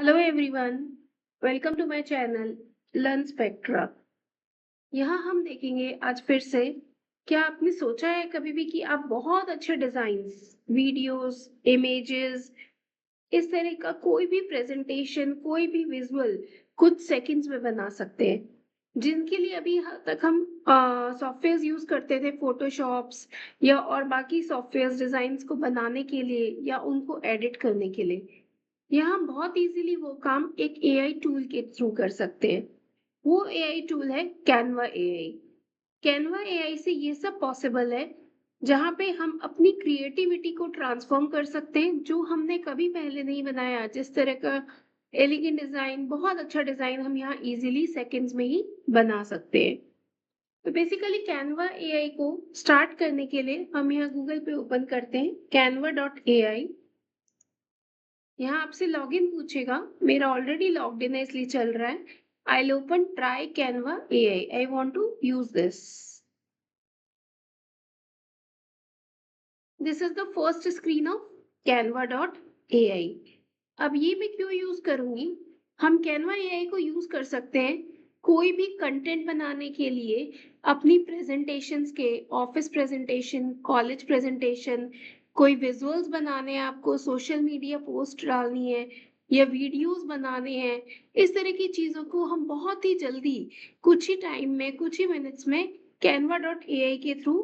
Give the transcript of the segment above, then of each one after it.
Hello everyone, welcome to my channel learn spectra. यहाँ हम देखेंगे आज फिर से, क्या आपने सोचा है कभी भी कि आप बहुत अच्छे डिजाइन्स, वीडियोस, इमेजेस, इस तरह का कोई भी प्रेजेंटेशन, कोई भी विजुअल कुछ सेकंड्स में बना सकते हैं, जिनके लिए अभी तक हम सॉफ्टवेयर यूज करते थे, फोटोशॉप्स या और बाकी सॉफ्टवेयर डिजाइन्स को बनाने के लिए या उनको एडिट करने के लिए। यहाँ हम बहुत इजीली वो काम एक एआई टूल के थ्रू कर सकते हैं। वो एआई टूल है कैनवा एआई। कैनवा एआई से ये सब पॉसिबल है, जहाँ पे हम अपनी क्रिएटिविटी को ट्रांसफॉर्म कर सकते हैं, जो हमने कभी पहले नहीं बनाया। जिस तरह का एलिगेंट डिजाइन, बहुत अच्छा डिजाइन हम यहाँ इजीली सेकंड्स में ही बना सकते हैं। तो बेसिकली कैनवा एआई को स्टार्ट करने के लिए हम यहाँ गूगल पे ओपन करते हैं canva.ai। यहाँ आपसे लॉगिन पूछेगा, मेरा ऑलरेडी लॉग्ड इन है इसलिए चल रहा है। I open try Canva AI, I want to use this. This is the first screen of canva.ai। अब ये मैं क्यों यूज करूंगी? हम कैनवा एआई को यूज कर सकते हैं कोई भी कंटेंट बनाने के लिए, अपनी प्रेजेंटेशंस के, ऑफिस प्रेजेंटेशन, कॉलेज प्रेजेंटेशन, कोई विजुअल्स बनाने हैं आपको, सोशल मीडिया पोस्ट डालनी है या वीडियोस बनाने हैं। इस तरह की चीजों को हम बहुत ही जल्दी, कुछ ही टाइम में, कुछ ही मिनट्स में canva.ai के थ्रू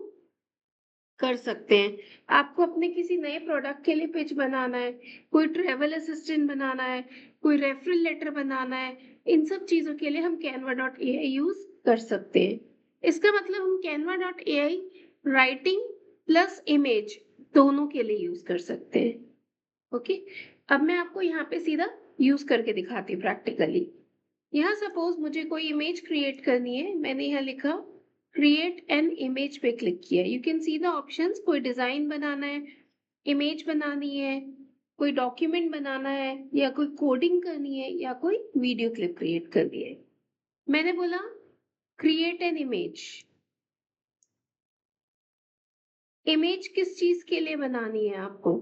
कर सकते हैं। आपको अपने किसी नए प्रोडक्ट के लिए पिच बनाना है, कोई ट्रैवल असिस्टेंट बनाना है, कोई रेफरल लेटर बनाना है, इन सब चीजों के लिए हम canva.ai यूज कर सकते हैं। इसका मतलब हम canva.ai राइटिंग प्लस इमेज दोनों के लिए यूज कर सकते हैं। ओके, अब मैं आपको यहाँ पे सीधा यूज करके दिखाती हूँ प्रैक्टिकली। यहाँ सपोज मुझे कोई इमेज क्रिएट करनी है, मैंने यहाँ लिखा क्रिएट एन इमेज पे क्लिक किया। You can see the options. कोई डिजाइन बनाना है, इमेज बनानी है, कोई डॉक्यूमेंट बनाना है, या कोई कोडिंग करनी है, या कोई वीडियो क्लिप क्रिएट करनी है। मैंने बोला क्रिएट एन इमेज। इमेज किस चीज के लिए बनानी है आपको?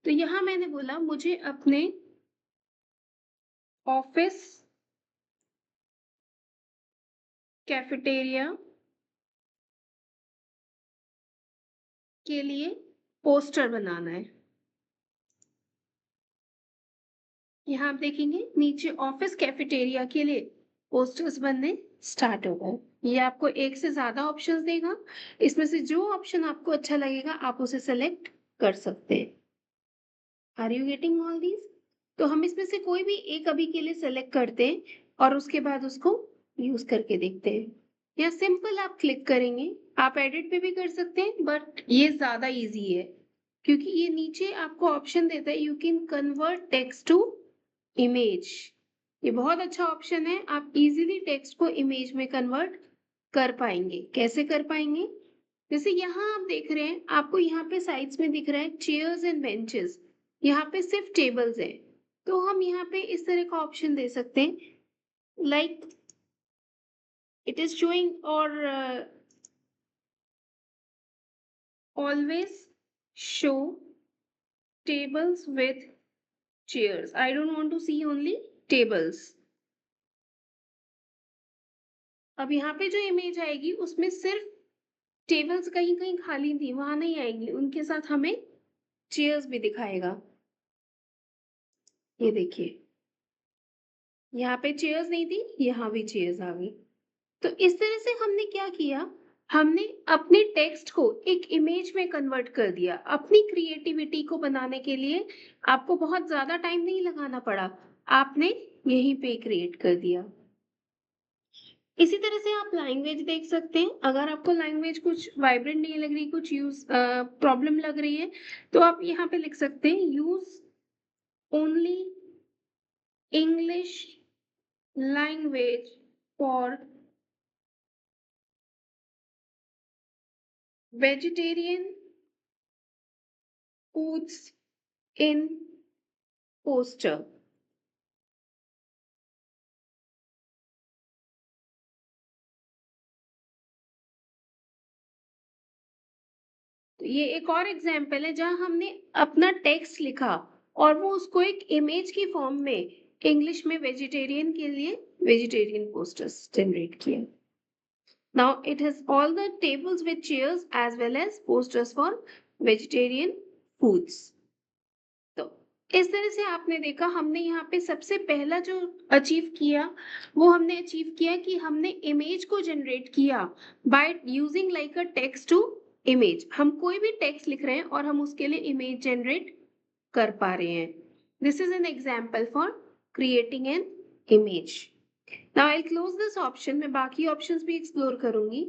तो यहाँ मैंने बोला मुझे अपने ऑफिस कैफेटेरिया के लिए पोस्टर बनाना है। यहाँ आप देखेंगे नीचे ऑफिस कैफेटेरिया के लिए पोस्टर्स बनने स्टार्ट हो गए। ये आपको एक से ज्यादा ऑप्शंस देगा, इसमें से जो ऑप्शन आपको अच्छा लगेगा आप उसे सेलेक्ट कर सकते हैं। Are you getting all these? तो हम इसमें से कोई भी एक अभी के लिए सेलेक्ट करते हैं और उसके बाद उसको यूज करके देखते हैं। या सिंपल आप क्लिक करेंगे, आप एडिट पे भी कर सकते हैं, बट ये ज्यादा इजी है क्योंकि ये नीचे आपको ऑप्शन देता है, you can convert text to image. ये बहुत अच्छा ऑप्शन है, आप इजीली टेक्स्ट को इमेज में कन्वर्ट कर पाएंगे। कैसे कर पाएंगे? जैसे यहाँ आप देख रहे हैं, आपको यहाँ पे साइड्स में दिख रहा है चेयर्स एंड बेंचेस, यहाँ पे सिर्फ टेबल्स है। तो हम यहाँ पे इस तरह का ऑप्शन दे सकते हैं, लाइक इट इज शोइंग और always show tables with chairs. I don't want to see only tables. अब यहाँ पे जो इमेज आएगी उसमें सिर्फ टेबल्स कहीं कहीं खाली थी, वहां नहीं आएंगी, उनके साथ हमें चेयर्स भी दिखाएगा। ये देखिए, यहाँ पे चेयर्स नहीं थी, यहाँ भी चेयर्स आ गई। तो इस तरह से हमने क्या किया, हमने अपने टेक्स्ट को एक इमेज में कन्वर्ट कर दिया। अपनी क्रिएटिविटी को बनाने के लिए आपको बहुत ज्यादा टाइम नहीं लगाना पड़ा, आपने यहीं पे क्रिएट कर दिया। इसी तरह से आप लैंग्वेज देख सकते हैं। अगर आपको लैंग्वेज कुछ वाइब्रेंट नहीं लग रही, कुछ यूज प्रॉब्लम लग रही है, तो आप यहाँ पे लिख सकते हैं use only English language for vegetarian foods in poster. तो ये एक और एग्जाम्पल है जहां हमने अपना टेक्स्ट लिखा और वो उसको एक इमेज की फॉर्म में इंग्लिश में वेजिटेरियन के लिए वेजिटेरियन पोस्टर्स जनरेट किया। Now it has all the tables with chairs as well as posters for vegetarian foods. तो इस तरह से आपने देखा हमने यहाँ पे सबसे पहला जो अचीव किया वो हमने अचीव किया कि हमने इमेज को जनरेट किया by using like a text to image. हम कोई भी टेक्स्ट लिख रहे हैं और हम उसके लिए इमेज जनरेट कर पा रहे हैं। This is an example for creating an image. Now I close this option. मैं बाकी ऑप्शंस भी एक्सप्लोर करूंगी।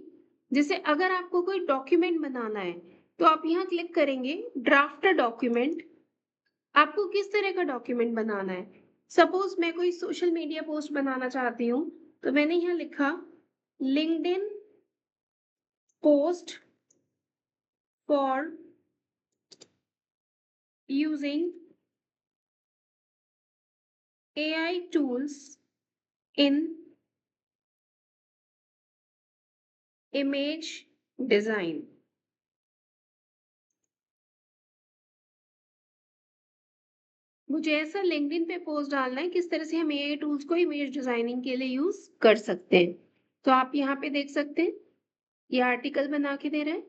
जैसे अगर आपको कोई डॉक्यूमेंट बनाना है तो आप यहाँ क्लिक करेंगे ड्राफ्ट अ डॉक्यूमेंट। आपको किस तरह का डॉक्यूमेंट बनाना है? सपोज मैं कोई सोशल मीडिया पोस्ट बनाना चाहती हूँ तो मैंने यहाँ लिखा LinkedIn post for using AI tools in image design। मुझे ऐसा लिंक्डइन पे पोस्ट डालना है किस तरह से हम AI टूल्स को इमेज डिजाइनिंग के लिए यूज कर सकते हैं। तो आप यहाँ पे देख सकते हैं ये आर्टिकल बना के दे रहे हैं।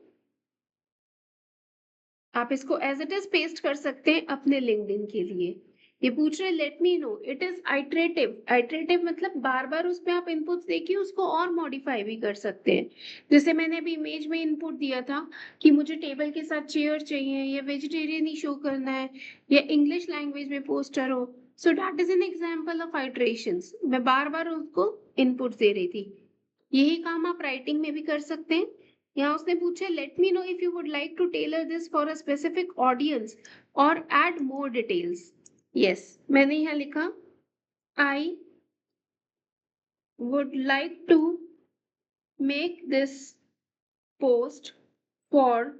आप इसको एज इट इज पेस्ट कर सकते हैं अपने लिंक्डइन के लिए। ये पूछ रहे late me no it is iterative. Iterative मतलब बार बार उसमें आप इनपुट्स देके उसको और मॉडिफाई भी कर सकते हैं। जैसे मैंने अभी इमेज में इनपुट दिया था कि मुझे टेबल के साथ चेयर चाहिए या वेजिटेरियन ही शो करना है या इंग्लिश लैंग्वेज में पोस्टर हो। So that is an example of iterations. मैं बार बार उसको इनपुट दे रही थी। यही काम आप राइटिंग में भी कर सकते हैं। यहाँ उसने पूछा let me know if you would like to tailor this for a specific audience और एड मोर डिटेल्स। यस, मैंने यहाँ लिखा I would like to make this post for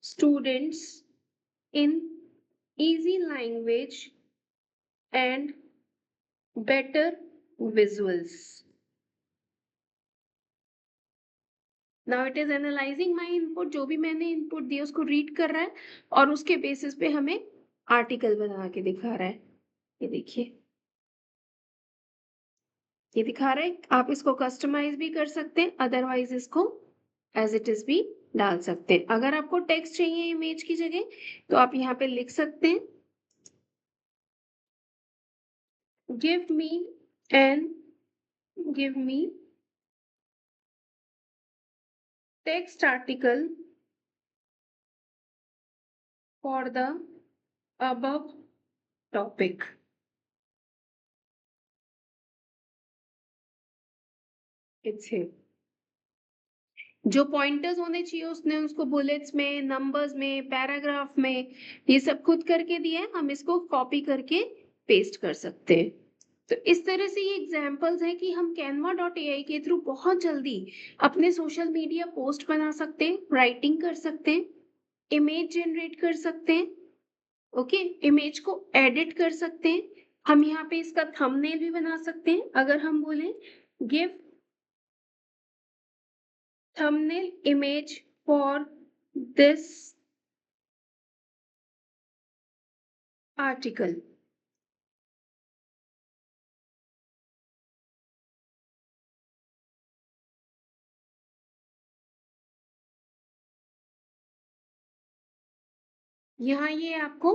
students in easy language and better visuals। Now it is analyzing my input. जो भी मैंने input दिया उसको read कर रहा है और उसके बेसिस पे हमें आर्टिकल बना के दिखा रहा है। ये देखिए ये दिखा रहा है। आप इसको कस्टमाइज भी कर सकते हैं, अदरवाइज इसको एज इट इज भी डाल सकते हैं। अगर आपको टेक्स्ट चाहिए इमेज की जगह तो आप यहाँ पे लिख सकते हैं give me an give me text article for the above topic। It's here। जो पॉइंटर्स होने चाहिए उसने उसको बुलेट्स में, नंबर्स में, पैराग्राफ में ये सब खुद करके दिया है। हम इसको कॉपी करके पेस्ट कर सकते हैं। तो इस तरह से ये एग्जांपल्स हैं कि हम canva.ai के थ्रू बहुत जल्दी अपने सोशल मीडिया पोस्ट बना सकते हैं, राइटिंग कर सकते हैं, इमेज जनरेट कर सकते हैं। ओके, इमेज को एडिट कर सकते हैं। हम यहाँ पे इसका थंबनेल भी बना सकते हैं। अगर हम बोले give thumbnail image for this article। यहाँ ये आपको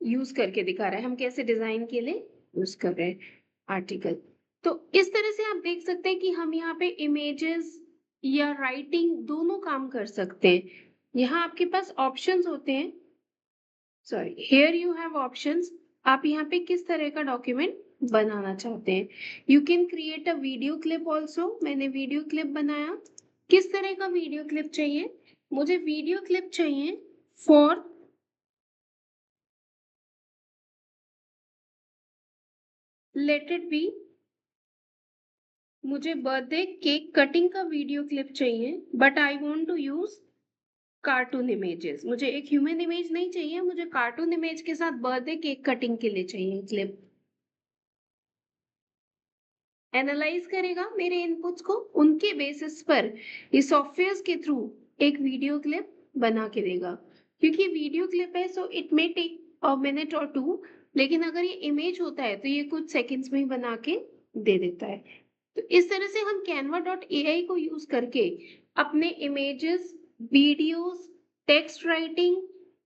यूज करके दिखा रहा है हम कैसे डिजाइन के लिए यूज कर रहे हैं आर्टिकल। तो इस तरह से आप देख सकते हैं कि हम यहाँ पे इमेजेस या राइटिंग दोनों काम कर सकते हैं। यहाँ आपके पास ऑप्शंस होते हैं। Sorry, here you have options. आप यहाँ पे किस तरह का डॉक्यूमेंट बनाना चाहते हैं। You can create a video clip also. मैंने वीडियो क्लिप बनाया। किस तरह का वीडियो क्लिप चाहिए? मुझे वीडियो क्लिप चाहिए फॉर लेट इट बी। मुझे बर्थडे केक कटिंग का वीडियो क्लिप चाहिए but I want to use cartoon images. मुझे एक ह्यूमन इमेज नहीं चाहिए, मुझे कार्टून इमेज के साथ बर्थडे केक कटिंग के लिए चाहिए क्लिप। एनालाइज करेगा मेरे इनपुट्स को, उनके बेसिस पर ये सॉफ्टवेयर के थ्रू एक वीडियो क्लिप बना के देगा। क्योंकि वीडियो क्लिप है so it may take a minute और टू लेकिन अगर ये इमेज होता है तो ये कुछ सेकंड्स में ही बना के दे देता है। तो इस तरह से हम canva.ai को यूज करके अपने images, videos, text writing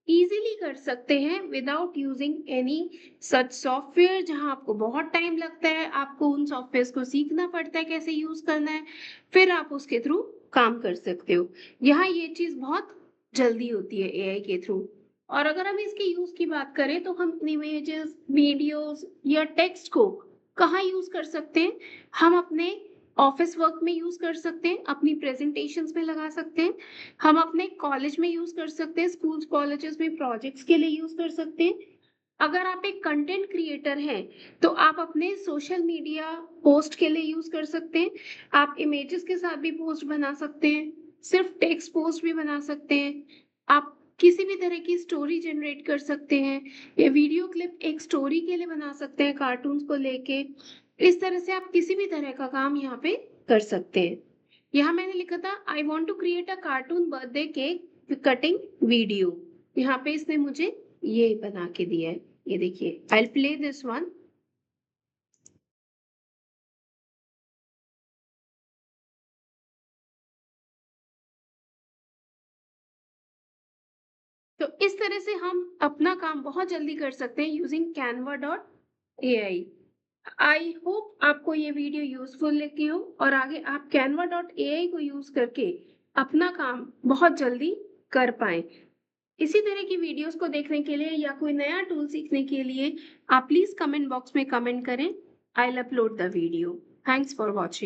easily कर सकते हैं without using any such software जहां आपको बहुत टाइम लगता है, आपको उन सॉफ्टवेयर्स को सीखना पड़ता है कैसे यूज करना है, फिर आप उसके थ्रू काम कर सकते हो। यहाँ ये चीज बहुत जल्दी होती है एआई के थ्रू। और अगर हम इसके यूज की बात करें तो हम इमेजेस, वीडियोस या टेक्स्ट को कहाँ यूज कर सकते हैं? हम अपने ऑफिस वर्क में यूज कर सकते हैं, अपनी प्रेजेंटेशंस में लगा सकते हैं, हम अपने कॉलेज में यूज कर सकते हैं, स्कूल्स कॉलेजेस में प्रोजेक्ट्स के लिए यूज कर सकते हैं। अगर आप एक कंटेंट क्रिएटर हैं तो आप अपने सोशल मीडिया पोस्ट के लिए यूज कर सकते हैं। आप इमेजेस के साथ भी पोस्ट बना सकते हैं, सिर्फ टेक्स्ट पोस्ट भी बना सकते हैं, आप किसी भी तरह की स्टोरी जनरेट कर सकते हैं या वीडियो क्लिप एक स्टोरी के लिए बना सकते हैं कार्टून्स को लेके। इस तरह से आप किसी भी तरह का काम यहाँ पे कर सकते हैं। यहाँ मैंने लिखा था I want to create a cartoon birthday cake cutting video. यहाँ पे इसने मुझे ये बना के दिया है, ये देखिए। I play this one. तो इस तरह से हम अपना काम बहुत जल्दी कर सकते हैं यूजिंग canva.ai। आई होप आपको ये वीडियो यूजफुल लगी हो और आगे आप canva.ai को यूज करके अपना काम बहुत जल्दी कर पाए। इसी तरह की वीडियोस को देखने के लिए या कोई नया टूल सीखने के लिए आप प्लीज कमेंट बॉक्स में कमेंट करें। I will upload the video. Thanks for watching.